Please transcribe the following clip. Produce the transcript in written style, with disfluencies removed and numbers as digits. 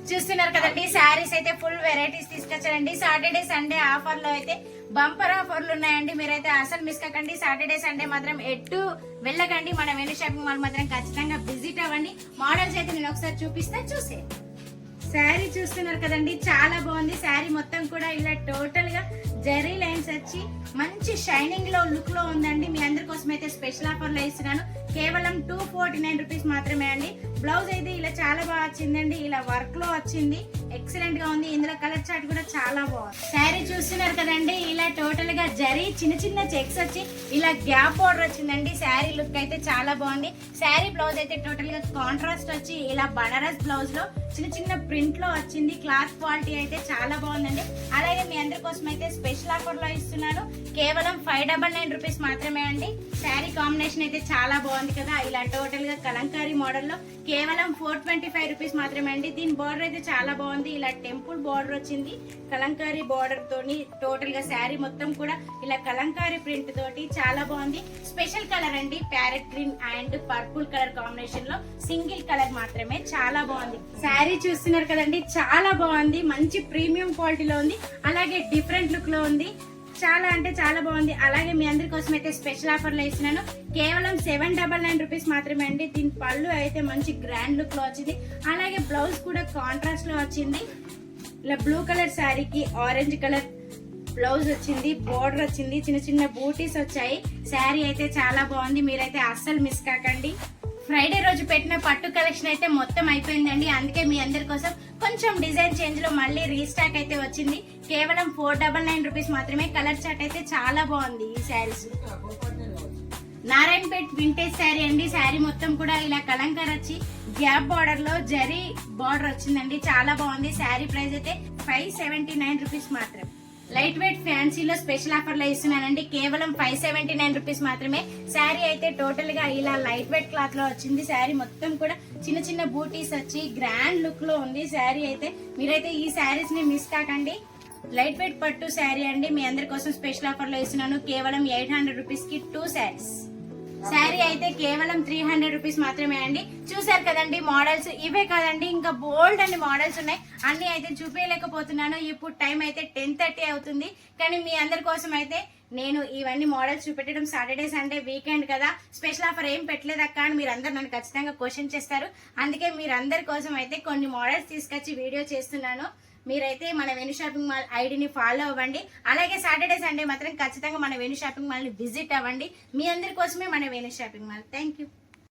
చూస్తున్నారు కదండి శారీస్ అయితే ఫుల్ వెరైటీస్ తీసుకొచ్చారండి. సాటర్డే సండే ఆఫర్ లో అయితే బంపర్ ఆఫర్లు ఉన్నాయండి. మీరైతే అసలు మిస్ కాకండి. సాటర్డే సండే మాత్రం ఎటు వెళ్ళకండి. మన వేణు షాపింగ్ మాల్ మాత్రం ఖచ్చితంగా విజిట్ అవ్వండి. మోడల్స్ అయితే నేను ఒకసారి చూపిస్తా, చూసే. శారీ చూస్తున్నారు కదండి, చాలా బాగుంది. శారీ మొత్తం కూడా ఇలా టోటల్ గా జెరీ లైన్స్ వచ్చి మంచి షైనింగ్ లో లుక్ లో ఉందండి. మీ అందరి కోసం అయితే స్పెషల్ ఆఫర్ లో ఇస్తున్నాను. కేవలం 249 రూపీస్ మాత్రమే అండి. బ్లౌజ్ అయితే ఇలా చాలా బాగా వచ్చిందండి. ఇలా వర్క్ లో వచ్చింది, ఎక్సలెంట్ గా ఉంది. ఇందులో కలర్ చార్ట్ కూడా చాలా బాగుంది. శారీ చూస్తున్నారు కదండి, ఇలా టోటల్ గా జరీ చిన్న చిన్న చెక్స్ వచ్చి ఇలా గ్యాప్ బోర్డర్ వచ్చిందండి. శారీ లుక్ అయితే చాలా బాగుంది. శారీ బ్లౌజ్ అయితే టోటల్ గా కాంట్రాస్ట్ వచ్చి ఇలా బనారస్ బ్లౌజ్ లో చిన్న చిన్న ప్రింట్ లో వచ్చింది. క్లాత్ క్వాలిటీ అయితే చాలా బాగుందండి. అలాగే మీ అందరి కోసం అయితే స్పెషల్ ఆఫర్ లో ఇస్తున్నాను. కేవలం 599 రూపీస్ మాత్రమే అండి. శారీ కాంబినేషన్ అయితే చాలా బాగుంది కదా. ఇలా టోటల్ గా కలంకారీ మోడల్ లో కేవలం 425 రూపీస్ మాత్రమే అండి. దీని బార్డర్ అయితే చాలా బాగుంది. ఇలా టెంపుల్ బార్డర్ వచ్చింది కలంకారీ బార్డర్ తోని. టోటల్ గా శారీ మొత్తం కూడా ఇలా కలంకారీ ప్రింట్ తోటి చాలా బాగుంది. స్పెషల్ కలర్ అండి, parrot green and purple colour combination లో సింగిల్ కలర్ మాత్రమే. చాలా బాగుంది. శారీ చూస్తున్నారు కదండి, చాలా బాగుంది. మంచి ప్రీమియం క్వాలిటీలో ఉంది. అలాగే డిఫరెంట్ లుక్ లో ఉంది. చాలా అంటే చాలా బాగుంది. అలాగే మీ అందరి కోసం అయితే స్పెషల్ ఆఫర్ లో ఇస్తున్నాను. కేవలం 799 రూపీస్ మాత్రమే అండి. దీని పళ్ళు అయితే మంచి గ్రాండ్ లుక్ లో వచ్చింది. అలాగే బ్లౌజ్ కూడా కాంట్రాస్ట్ లో వచ్చింది. ఇలా బ్లూ కలర్ శారీకి ఆరెంజ్ కలర్ బ్లౌజ్ వచ్చింది, బోర్డర్ వచ్చింది, చిన్న చిన్న బూటీస్ వచ్చాయి. శారీ అయితే చాలా బాగుంది. మీరైతే అస్సలు మిస్ కాకండి. ఫ్రైడే రోజు పెట్టిన పట్టు కలెక్షన్ అయితే మొత్తం అయిపోయిందండి. అందుకే మీ అందరి కోసం కొంచెం డిజైన్ చేంజ్ లో మళ్ళీ రీస్టాక్ అయితే వచ్చింది. కేవలం 499 రూపీస్ మాత్రమే. కలర్ చార్ట్ అయితే చాలా బాగుంది. ఈ శారీస్ నారాయణపేట్ వింటేజ్ శారీ అండి. శారీ మొత్తం కూడా ఇలా కలంకార్ వచ్చి గ్యాప్ బార్డర్ లో జరీ బార్డర్ వచ్చిందండి. చాలా బాగుంది. శారీ ప్రైస్ అయితే 579 రూపీస్ మాత్రమే. లైట్ వెయిట్ ఫ్యాన్సీలో స్పెషల్ ఆఫర్ లో ఇస్తున్నానండి. కేవలం 579 రూపీస్ మాత్రమే. శారీ అయితే టోటల్ గా ఇలా లైట్ వెయిట్ క్లాత్ లో వచ్చింది. శారీ మొత్తం కూడా చిన్న చిన్న బూటీస్ వచ్చి గ్రాండ్ లుక్ లో ఉంది. శారీ అయితే మీరైతే ఈ శారీస్ ని మిస్ కాకండి. లైట్ వెయిట్ పట్టు శారీ అండి. మీ అందరి కోసం స్పెషల్ ఆఫర్ లో ఇస్తున్నాను. కేవలం 800 రూపీస్ కి 2 శారీస్. శారీ అయితే కేవలం 300 రూపీస్ మాత్రమే అండి. చూసారు కదండి మోడల్స్. ఇవే కాదండి, ఇంకా బోల్డ్ అన్ని మోడల్స్ ఉన్నాయి. అన్ని అయితే చూపించలేకపోతున్నాను. ఇప్పుడు టైం అయితే 10:30 అవుతుంది. కానీ మీ అందరి కోసం అయితే నేను ఇవన్నీ మోడల్స్ చూపెట్టడం సాటర్డే సండే వీకెండ్ కదా, స్పెషల్ ఆఫర్ ఏం పెట్టలేదు అక్క అని మీరు అందరు నన్ను ఖచ్చితంగా క్వశ్చన్ చేస్తారు. అందుకే మీరందరి కోసం అయితే కొన్ని మోడల్స్ తీసుకొచ్చి వీడియో చేస్తున్నాను. మీరైతే మన వేణు షాపింగ్ మాల్ ఐడిని ఫాలో అవ్వండి. అలాగే సాటర్డే సండే మాత్రం ఖచ్చితంగా మన వేణు షాపింగ్ మాల్ ని విజిట్ అవ్వండి. మీ అందరి కోసమే మన Venu shopping mall. Thank you.